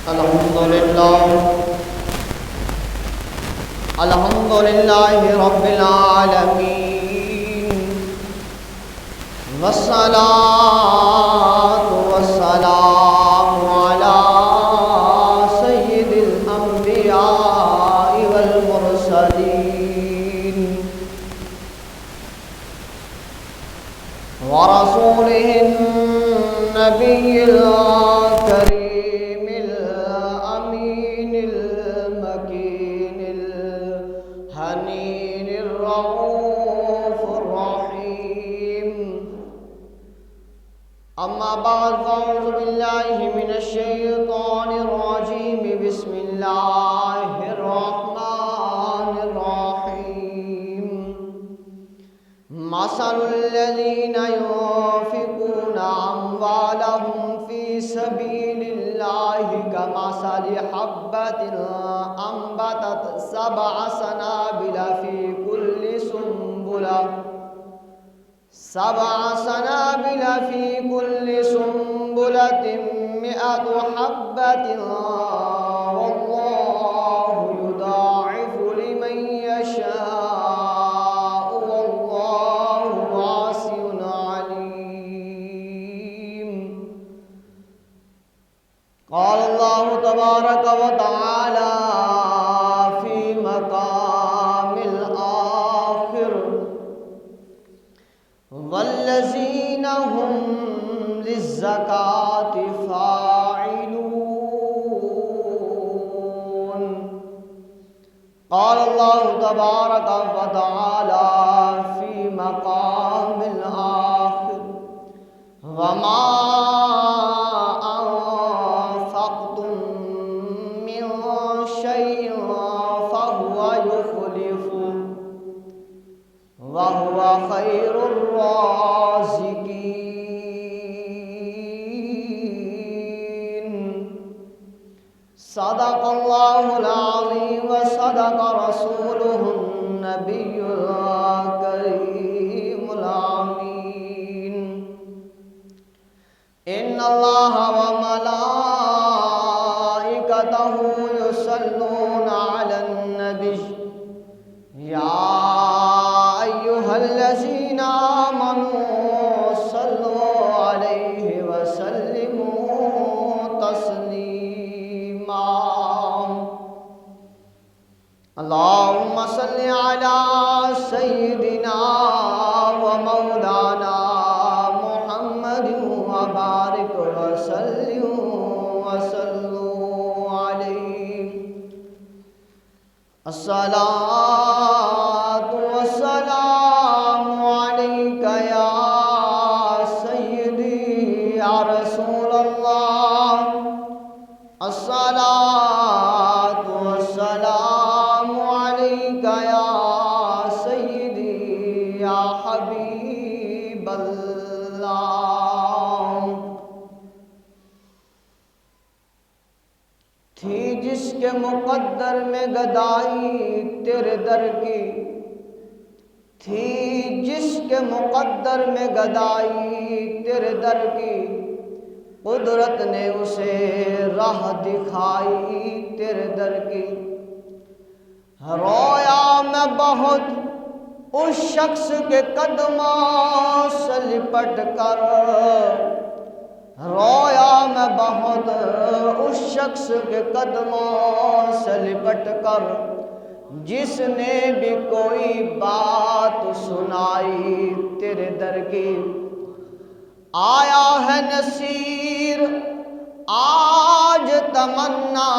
الحمد لله رب العالمين، والصلاة والسلام على سيد الأنبياء والمرسلين ورسوله النبي الكريم الأمين المكين الحنين الرؤوف الرحيم. أما بعد، فأعوذ بالله من الشيطان الرجيم. بسم الله الرحمن الرحيم. مثل الذين ينفقون أموالهم في سبيل الله كمثل حبة أنبتت 7 سنابل في كل سنبلة 100 حبة، والله يضاعف لمن يشاء، والله واسع عليم. قال الله تبارك وتعالى في مقام الآخر: والذين هم للزكاة فاعلون. قال الله تبارك وتعالى في مقام الآخر: وما أنفقتم من شيء فهو يخلفه وهو خير الرازقين. صدق الله العظيم وصدق رسوله النبي الكريم الأمين. إن الله وملائكته يصلون على النبي، يا أيها الذين آمنوا صلوا عليه وسلموا تسليما. اللهم صل على سيدنا ومولانا محمد وبارك وسلم عليه. الصلاة والسلام عليك يا سيدي يا رسول الله. الصلاة والسلام عليك يا سيدي يا حبيب اللہ. تھی جس کے مقدر میں گدائی تیرے در کی، تھی جس کے مقدر میں گدائی تیرے در کی، قدرت نے اسے راہ دکھائی تیرے در کی. رویا میں بہت اس شخص کے قدموں سے لپٹ کر، رویا میں بہت اس شخص کے قدموں سے لپٹ کر، جس نے بھی کوئی بات سنائی تیرے در کی. آیا ہے نصیر آج تمنا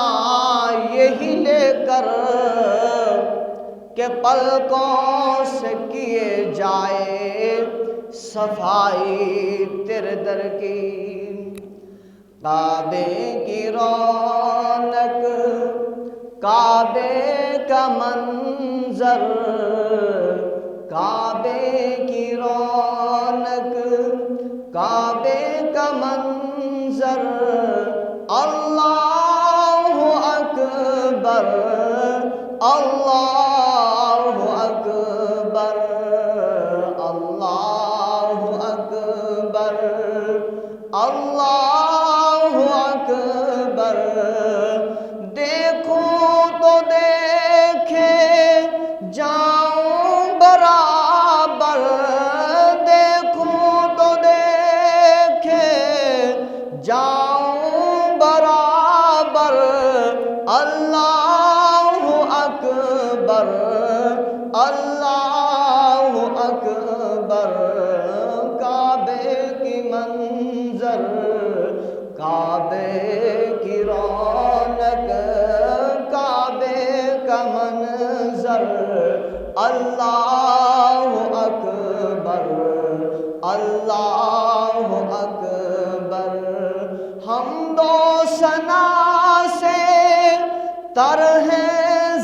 یہی لے کر کہ پلکوں سے کیے جائے صفائی تیرے در کی. کعبے کی رونق، کعبے کا منظر، کعبے کی رونق، کعبے کا منظر، اللہ اکبر، اللہ اکبر، اللہ اکبر، اللہ اکبر. کعبے کی رونق کعبے کا منظر اللہ اکبر اللہ اکبر حمد و ثنا سے تر ہے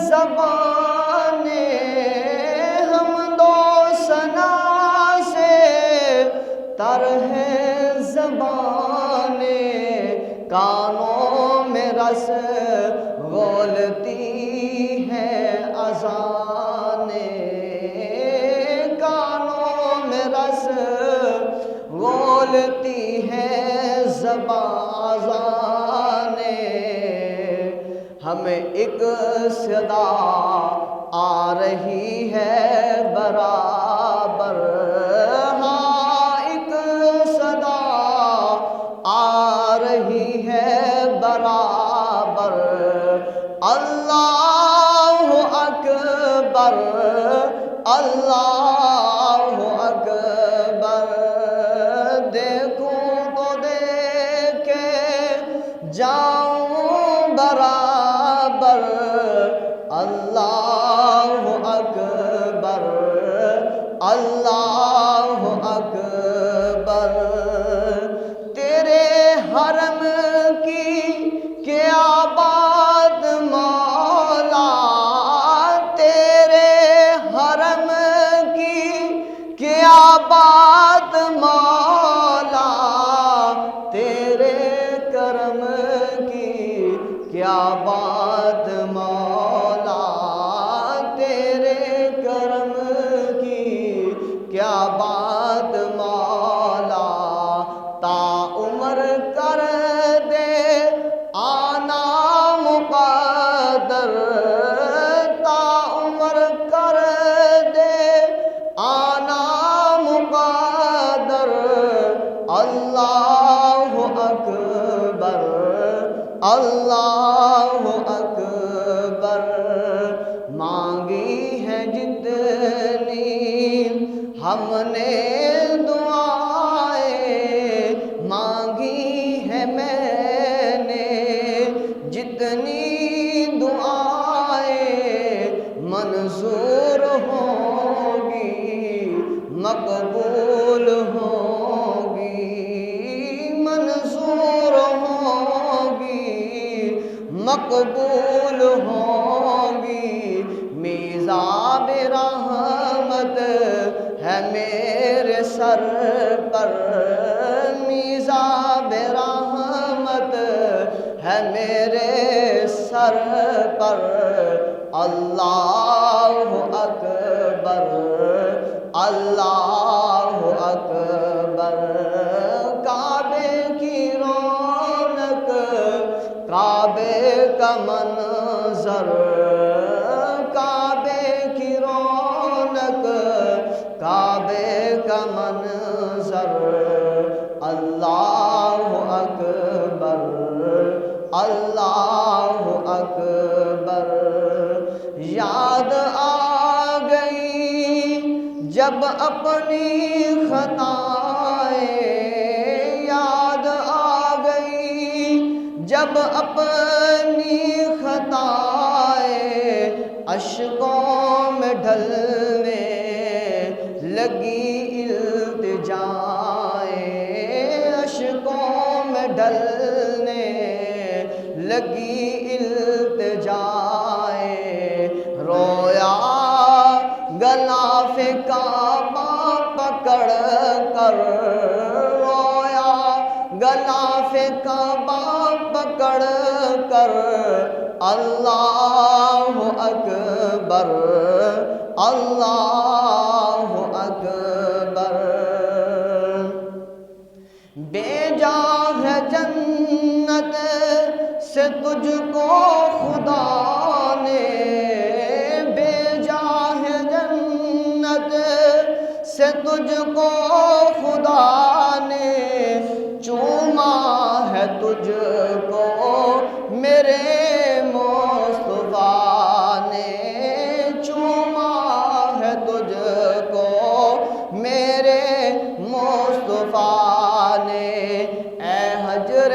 زبانیں حمد و ثنا سے تر ہے زبانیں کانوں میں رس گولتی ہے اذانیں کانوں میں رس گولتی ہے زبانیں ہمیں ایک صدا آ رہی ہے برابر ہاں ایک صدا آ رہی ہے برابر اللہ اکبر اللہ اکبر دیکھوں تو دیکھے جاؤں برابر اللہ اکبر اللہ اکبر تیرے حرم کی کیا بات مولا تیرے حرم کی کیا بات مولا تیرے کرم کی کیا بات مولا تیرے کرم کی کیا بات مولا تا عمر کر دے آنا مقدر تا عمر کر دے آنا مقدر اللہ اکبر اللہ اکبر مانگی ہے جتنی ہم نے دعائیں مانگی ہے میں نے جتنی دعائیں منظور ہوں گی مقبول ہوں گی منظور ہوں گی مقبول ہوں گی میزاب رحمت ہے میرے سر پر میزاب رحمت ہے میرے سر پر اللہ اکبر اللہ اکبر کعبے کی رونق کعبے کا منظر کعبے کی رونق کعبے کا منظر اللہ اکبر اللہ اکبر یاد آ گئی جب اپنی خطائیں یاد آ گئی جب اپنی خطائیں اشکوں میں ڈھلنے لگی التجائیں اشکوں میں ڈھلنے لگی التجائیں رویا غلاف کعبہ پکڑ کر رویا غلاف کعبہ پکڑ کر اللہ اکبر اللہ اکبر بے جا ہے جنت سے تجھ کو خدا نے بھیجا ہے جنت سے تجھ کو خدا نے چوما ہے تجھ کو میرے مصطفیٰ نے چوما ہے تجھ کو میرے مصطفیٰ نے اے حجر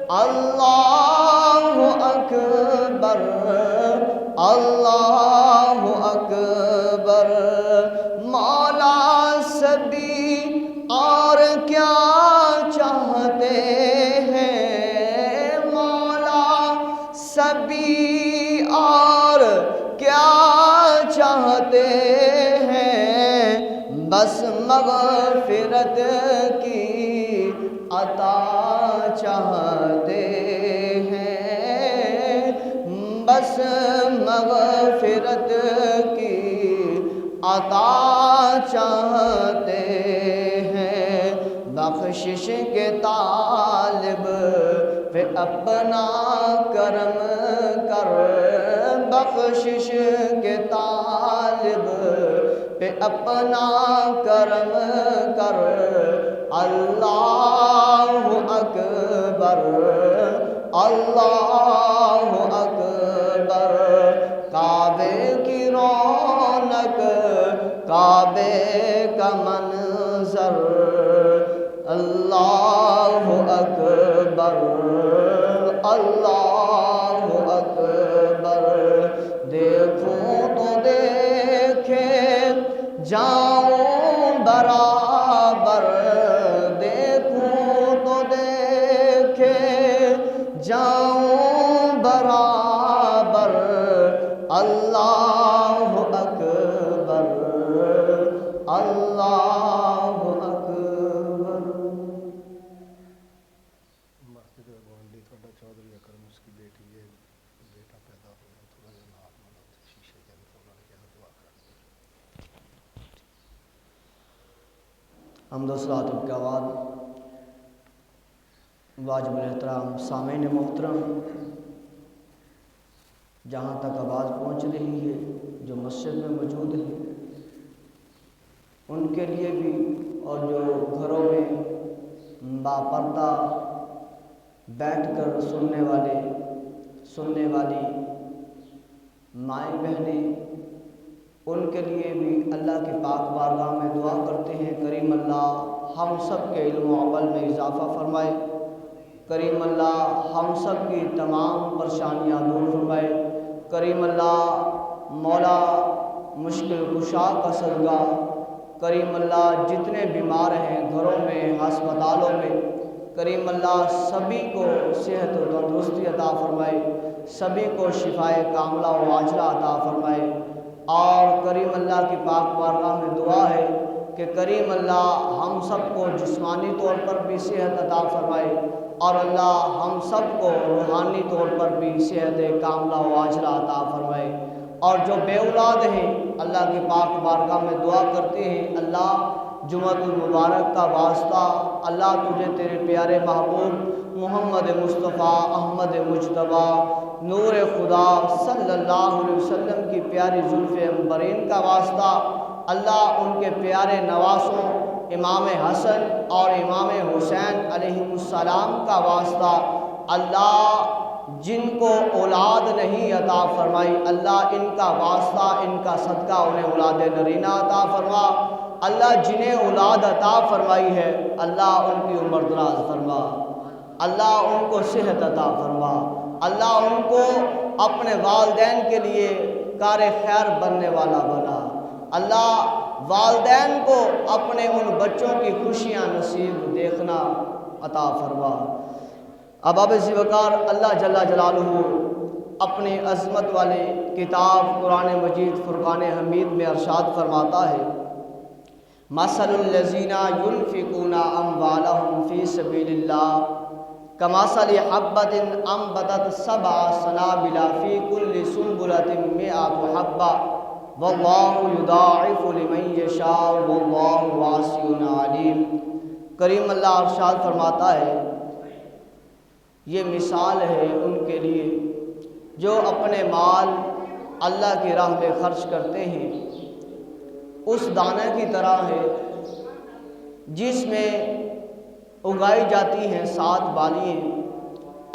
اللہ اکبر اللہ اکبر مولا سبھی اور کیا چاہتے ہیں مولا سبھی اور کیا چاہتے ہیں بس مغفرت کی عطا چاہتے ہیں بس مغفرت کی عطا چاہتے ہیں بخشش کے طالب پہ اپنا کرم کر بخشش کے طالب پہ اپنا کرم کر اللہ اکبر اللہ اکبر کعبے کی رونق کعبے کا منظر اللہ اکبر اللہ اکبر دیکھوں تو دیکھے جاؤں برابر دیکھوں تو دیکھے جاؤں برابر اللہ اکبر اللہ اکبر مسجد گوانڈی تھوڑا چودھری اکرم اس کی بیٹی ہے بیٹا پیدا ہو گیا تھوڑا جا نارمل شیشے کے اندر انہوں نے کہا دعا کر حمد و صلوات کے بعد واجب الاحترام سامعین محترم جہاں تک آواز پہنچ رہی ہے جو مسجد میں موجود ہے ان کے لیے بھی اور جو گھروں میں باپردہ بیٹھ کر سننے والی مائیں بہنیں ان کے لیے بھی اللہ کے پاک بارگاہ میں دعا کرتے ہیں کریم اللہ ہم سب کے علم و عمل میں اضافہ فرمائے کریم اللہ ہم سب کی تمام پریشانیاں دور فرمائے کریم اللہ مولا مشکل کشا کا صدقہ کریم اللہ جتنے بیمار ہیں گھروں میں ہسپتالوں میں کریم اللہ سبھی کو صحت و تندرستی عطا فرمائے سبھی کو شفائے کاملہ و عاجلہ عطا فرمائے اور کریم اللہ کی پاک بارگاہ میں دعا ہے کہ کریم اللہ ہم سب کو جسمانی طور پر بھی صحت عطا فرمائے اور اللہ ہم سب کو روحانی طور پر بھی صحت کاملہ و عاجلہ عطا فرمائے اور جو بے اولاد ہیں اللہ کی پاک بارگاہ میں دعا کرتے ہیں اللہ جمعۃ المبارک کا واسطہ اللہ تجھے تیرے پیارے محبوب محمد مصطفیٰ احمد مجتبیٰ نور خدا صلی اللہ علیہ وسلم کی پیاری زلف عنبرین کا واسطہ اللہ ان کے پیارے نواسوں امام حسن اور امام حسین علیہ السلام کا واسطہ اللہ جن کو اولاد نہیں عطا فرمائی اللہ ان کا واسطہ ان کا صدقہ انہیں اولاد نرینہ عطا فرما اللہ جنہیں اولاد عطا فرمائی ہے اللہ ان کی عمر دراز فرما اللہ ان کو صحت عطا فرما اللہ ان کو اپنے والدین کے لیے کار خیر بننے والا بنا اللہ والدین کو اپنے ان بچوں کی خوشیاں نصیب دیکھنا عطا فرما اباب ذوقار اللہ جل جلالہ اپنی عظمت والے کتاب قرآن مجید فرقان حمید میں ارشاد فرماتا ہے مثل الذین ينفقون اموالهم فی سبیل اللہ کمثل حبۃ انبتت سبع سنابل فی کل سنبلۃ مئۃ حبۃ واللہ یضاعف لمن یشاء واللہ واسع علیم کریم اللہ ارشاد فرماتا ہے یہ مثال ہے ان کے لیے جو اپنے مال اللہ کی راہ میں خرچ کرتے ہیں اس دانے کی طرح ہے جس میں اگائی جاتی ہیں 7 بالیاں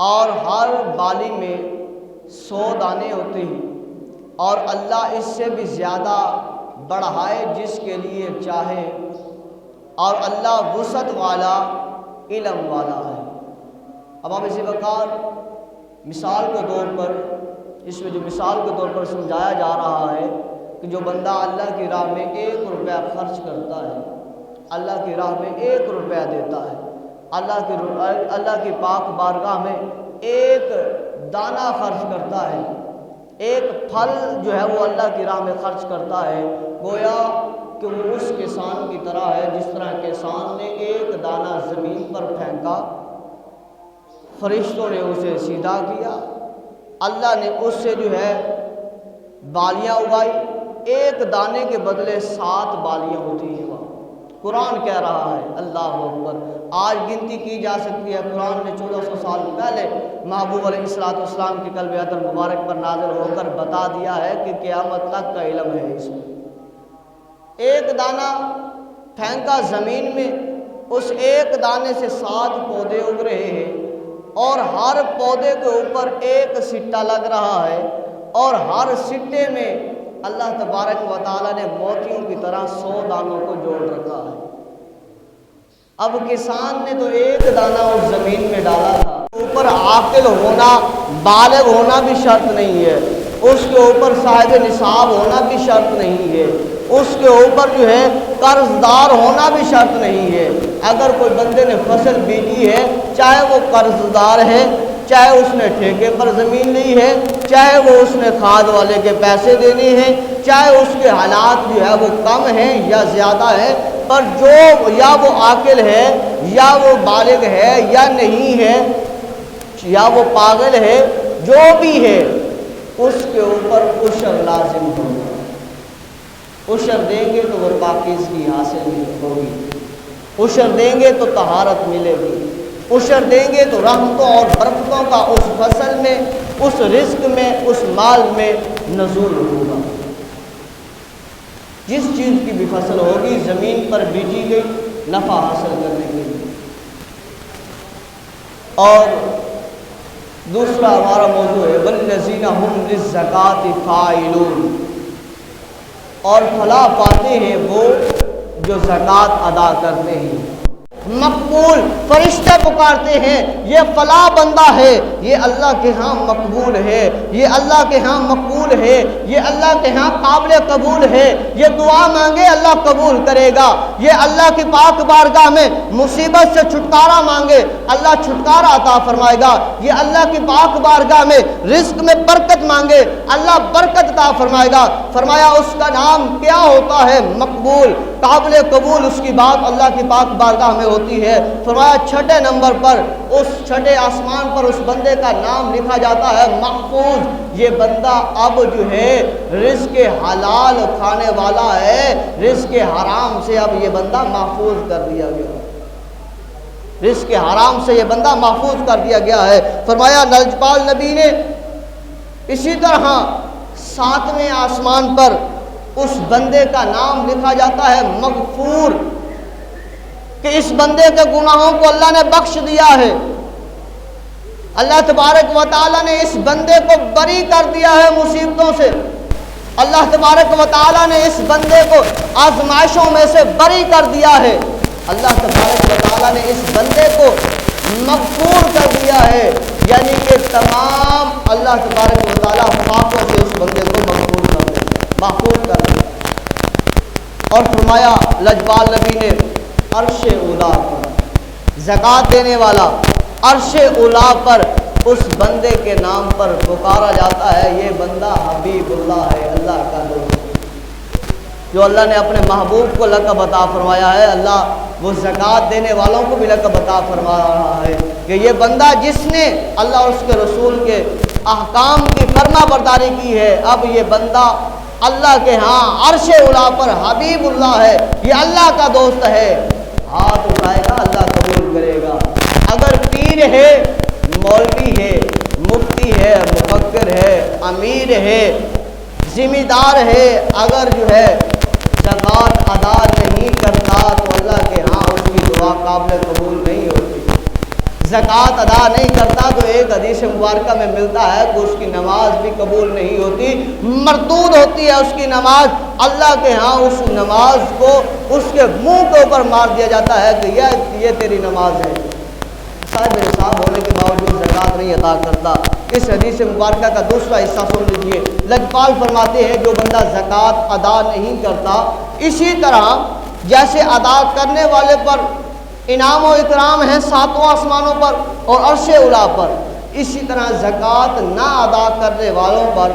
اور ہر بالی میں 100 دانے ہوتے ہیں اور اللہ اس سے بھی زیادہ بڑھائے جس کے لیے چاہے اور اللہ وسعت والا علم والا ہے اب آپ اسی وقت مثال کے طور پر اس میں جو مثال کے طور پر سمجھایا جا رہا ہے کہ جو بندہ اللہ کی راہ میں 1 روپیہ خرچ کرتا ہے، اللہ کی راہ میں 1 روپیہ دیتا ہے، اللہ کی پاک بارگاہ میں 1 دانہ خرچ کرتا ہے، 1 پھل جو ہے وہ اللہ کی راہ میں خرچ کرتا ہے، گویا کہ وہ اس کسان کی طرح ہے جس طرح کسان نے 1 دانہ زمین پر پھینکا، فرشتوں نے اسے سیدھا کیا، اللہ نے اس سے جو ہے بالیاں اگائی، 1 دانے کے بدلے 7 بالیاں ہوتی ہیں۔ قرآن کہہ رہا ہے، اللہ اکبر، آج گنتی کی جا سکتی ہے، قرآن نے 1400 سال پہلے محبوب علیہ السلام کی قلب ادر مبارک پر نازل ہو کر بتا دیا ہے کہ قیامت تک کا علم ہے اس میں۔ 1 دانہ پھینکا زمین میں، اس 1 دانے سے 7 پودے اگ رہے ہیں، اور ہر پودے کے اوپر 1 سٹا لگ رہا ہے، اور ہر سٹے میں اللہ تبارک و تعالیٰ نے موتیوں کی طرح 100 دانوں کو جوڑ رکھا ہے۔ اب کسان نے تو 1 دانہ اس زمین میں ڈالا تھا، اوپر عاقل ہونا، بالغ ہونا بھی شرط نہیں ہے، اس کے اوپر صاحب نصاب ہونا بھی شرط نہیں ہے، اس کے اوپر جو ہے قرض دار ہونا بھی شرط نہیں ہے۔ اگر کوئی بندے نے فصل بیجی ہے، چاہے وہ قرض دار ہے، چاہے اس نے ٹھیکے پر زمین لی ہے، چاہے وہ اس نے کھاد والے کے پیسے دینے ہیں، چاہے اس کے حالات جو ہے وہ کم ہیں یا زیادہ ہے، پر جو یا وہ عاقل ہے یا وہ بالغ ہے یا نہیں ہے یا وہ پاگل ہے، جو بھی ہے اس کے اوپر عشر لازم ہوگا۔ عشر دیں گے تو وہ پاکیزگی حاصل ہوگی، عشر دیں گے تو طہارت ملے گی، عشر دیں گے تو رحمتوں اور برکتوں کا اس فصل میں، اس رزق میں، اس مال میں نزول ہوگا۔ جس چیز کی بھی فصل ہوگی زمین پر بیجی گئی نفع حاصل کرنے کے لیے۔ اور دوسرا ہمارا موضوع ہے والذین هم للزکاۃ فاعلون، اور فلاح پاتے ہیں وہ جو زکوٰۃ ادا کرتے ہیں۔ مقبول، فرشتے پکارتے ہیں یہ فلاں بندہ ہے، یہ اللہ کے ہاں مقبول ہے، یہ اللہ کے ہاں مقبول ہے، یہ اللہ کے ہاں قابل قبول ہے، یہ دعا مانگے اللہ قبول کرے گا، یہ اللہ کی پاک بارگاہ میں مصیبت سے چھٹکارا مانگے اللہ چھٹکارا عطا فرمائے گا، یہ اللہ کی پاک بارگاہ میں رزق میں برکت مانگے اللہ برکت عطا فرمائے گا۔ فرمایا اس کا نام کیا ہوتا ہے؟ مقبول، قابل قبول، اس کی بات اللہ کی پاک بارگاہ میں ہوتی ہے۔ فرمایا 6 نمبر پر، اس 6 آسمان پر اس بندے کا نام لکھا جاتا ہے محفوظ، یہ بندہ اب جو ہے رزق حلال کھانے والا ہے، رزق حرام سے اب یہ بندہ محفوظ کر دیا گیا، رزق حرام سے یہ بندہ محفوظ کر دیا گیا ہے۔ فرمایا لجپال نبی نے اسی طرح 7ویں آسمان پر اس بندے کا نام لکھا جاتا ہے مغفور، کہ اس بندے کے گناہوں کو اللہ نے بخش دیا ہے، اللہ تبارک و تعالیٰ نے اس بندے کو بری کر دیا ہے مصیبتوں سے، اللہ تبارک و تعالیٰ نے اس بندے کو آزمائشوں میں سے بری کر دیا ہے، اللہ تبارک و تعالیٰ نے اس بندے کو مغفور کر دیا ہے، یعنی کہ تمام اللہ تبارک و تعالیٰ پاپوں سے اس بندے کو محفوظ کر دیا۔ اور فرمایا لجپال نبی نے عرش اولا پر، زکوٰۃ دینے والا عرش اولا پر اس بندے کے نام پر پکارا جاتا ہے، یہ بندہ حبیب اللہ ہے، اللہ کا دوست، جو اللہ نے اپنے محبوب کو لقب عطا فرمایا ہے، اللہ وہ زکوٰۃ دینے والوں کو بھی لقب عطا فرما رہا ہے کہ یہ بندہ جس نے اللہ اور اس کے رسول کے احکام کی فرما برداری کی ہے، اب یہ بندہ اللہ کے ہاں عرش اولا پر حبیب اللہ ہے، یہ اللہ کا دوست ہے، ہاتھ اٹھائے گا اللہ قبول کرے گا۔ اگر پیر ہے، مولوی ہے، مفتی ہے، مفکر ہے، امیر ہے، ذمہ دار ہے، اگر جو ہے زکوٰۃ ادا نہیں کرتا تو اللہ کے ہاں اس کی دعا قابل قبول نہیں ہوتی۔ زکوٰۃ ادا نہیں کرتا تو ایک حدیث مبارکہ میں ملتا ہے کہ اس کی نماز بھی قبول نہیں ہوتی، مردود ہوتی ہے اس کی نماز، اللہ کے ہاں اس نماز کو اس کے منہ کے اوپر مار دیا جاتا ہے کہ یہ تیری نماز ہے۔ صاحب نصاب ہونے کے باوجود زکوٰۃ نہیں ادا کرتا۔ اس حدیث مبارکہ کا دوسرا حصہ سن لیجیے۔ لجپال فرماتے ہیں جو بندہ زکوٰۃ ادا نہیں کرتا، اسی طرح جیسے ادا کرنے والے پر انعام و اکرام ہے ساتوں آسمانوں پر اور عرش اولیٰ پر، اسی طرح زکوٰۃ نہ ادا کرنے والوں پر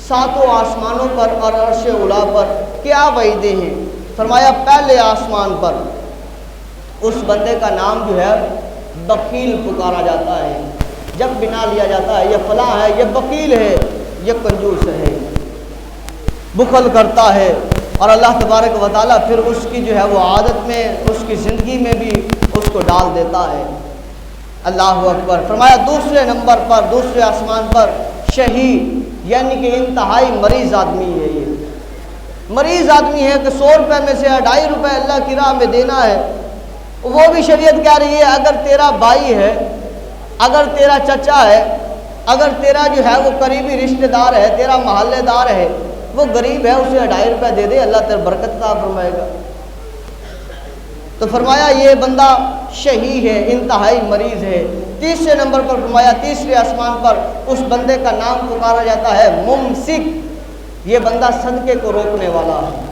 ساتوں آسمانوں پر اور عرش اولیٰ پر کیا وعیدیں ہیں۔ فرمایا پہلے آسمان پر اس بندے کا نام جو ہے بخیل پکارا جاتا ہے، جب بنا لیا جاتا ہے یہ فلاں ہے، یہ بخیل ہے، یہ کنجوس ہے، بخل کرتا ہے، اور اللہ تبارک و تعالیٰ پھر اس کی جو ہے وہ عادت میں، اس کی زندگی میں بھی اس کو ڈال دیتا ہے۔ اللہ اکبر۔ فرمایا دوسرے نمبر پر، دوسرے آسمان پر شہید، یعنی کہ انتہائی مریض آدمی ہے۔ یہ مریض آدمی ہے کہ 100 روپے میں سے 2.5 روپے اللہ کی راہ میں دینا ہے، وہ بھی شریعت کہہ رہی ہے اگر تیرا بھائی ہے، اگر تیرا چچا ہے، اگر تیرا جو ہے وہ قریبی رشتہ دار ہے، تیرا محلے دار ہے، وہ غریب ہے، اسے 2.5 روپے دے دے، اللہ تیرے برکت عطا فرمائے گا۔ تو فرمایا یہ بندہ شہید ہے، انتہائی مریض ہے۔ تیسرے نمبر پر فرمایا تیسرے آسمان پر اس بندے کا نام پکارا جاتا ہے ممسک، یہ بندہ صدقے کو روکنے والا ہے۔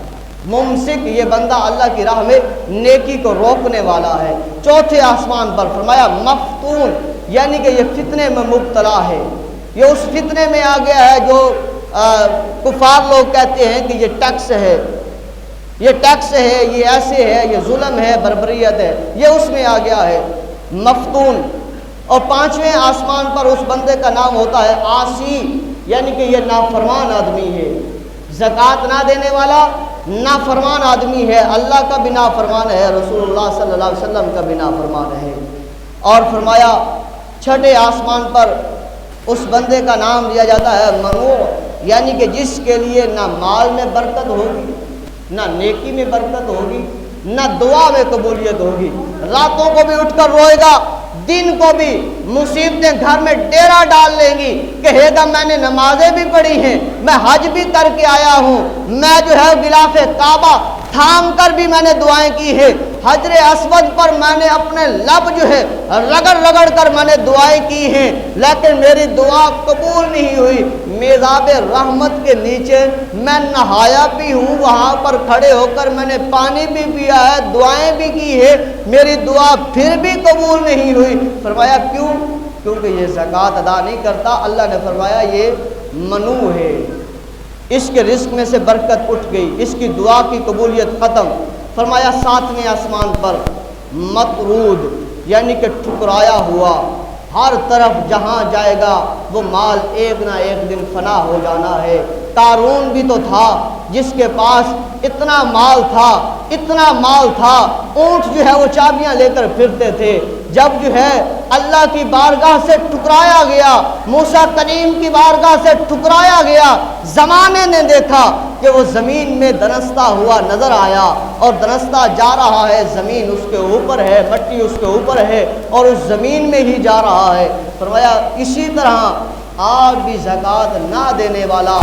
ممسک، یہ بندہ اللہ کی راہ میں نیکی کو روکنے والا ہے۔ چوتھے آسمان پر فرمایا مفتون، یعنی کہ یہ فتنے میں مبتلا ہے، یہ اس فتنے میں آ گیا ہے جو کفار لوگ کہتے ہیں کہ یہ ٹیکس ہے، یہ ٹیکس ہے، یہ ایسے ہے، یہ ظلم ہے، بربریت ہے، یہ اس میں آ گیا ہے مفتون۔ اور پانچویں آسمان پر اس بندے کا نام ہوتا ہے عاصی، یعنی کہ یہ نافرمان آدمی ہے، زکوٰۃ نہ دینے والا نافرمان آدمی ہے، اللہ کا بھی نافرمان ہے، رسول اللہ صلی اللہ علیہ وسلم کا بھی نافرمان ہے۔ اور فرمایا چھٹے آسمان پر اس بندے کا نام لیا جاتا ہے منوع، یعنی کہ جس کے لیے نہ مال میں برکت ہوگی، نہ نیکی میں برکت ہوگی، نہ دعا میں قبولیت ہوگی، راتوں کو بھی اٹھ کر روئے گا، دن کو بھی مصیبتیں گھر میں ڈیرا ڈال لیں گی، کہے گا میں نے نمازیں بھی پڑھی ہیں، میں حج بھی کر کے آیا ہوں، میں جو ہے غلاف کعبہ تھام کر بھی میں نے دعائیں کی ہے، حجر اسود پر میں نے اپنے لب جو ہے رگڑ رگڑ کر میں نے دعائیں کی ہیں، لیکن میری دعا قبول نہیں ہوئی۔ میزاب رحمت کے نیچے میں نہایا بھی ہوں، وہاں پر کھڑے ہو کر میں نے پانی بھی پیا ہے، دعائیں بھی کی ہے، میری دعا پھر بھی قبول نہیں ہوئی۔ فرمایا کیوں؟ کیونکہ یہ زکوٰۃ ادا نہیں کرتا۔ اللہ نے فرمایا یہ منوع ہے، اس کے رزق میں سے برکت اٹھ گئی، اس کی دعا کی قبولیت ختم۔ فرمایا ساتویں آسمان پر مطرود، یعنی کہ ٹھکرایا ہوا، ہر طرف جہاں جائے گا وہ مال ایک نہ ایک دن فنا ہو جانا ہے۔ قارون بھی تو تھا جس کے پاس اتنا مال تھا، اتنا مال تھا، اونٹ جو ہے وہ چابیاں لے کر پھرتے تھے، جب جو ہے اللہ کی بارگاہ سے ٹکرایا گیا، موسیٰ کلیم کی بارگاہ سے ٹکرایا گیا، زمانے نے دیکھا کہ وہ زمین میں دنستا ہوا نظر آیا، اور دنستا جا رہا ہے، زمین اس کے اوپر ہے، مٹی اس کے اوپر ہے، اور اس زمین میں ہی جا رہا ہے۔ فرمایا اسی طرح آج بھی زکوٰۃ نہ دینے والا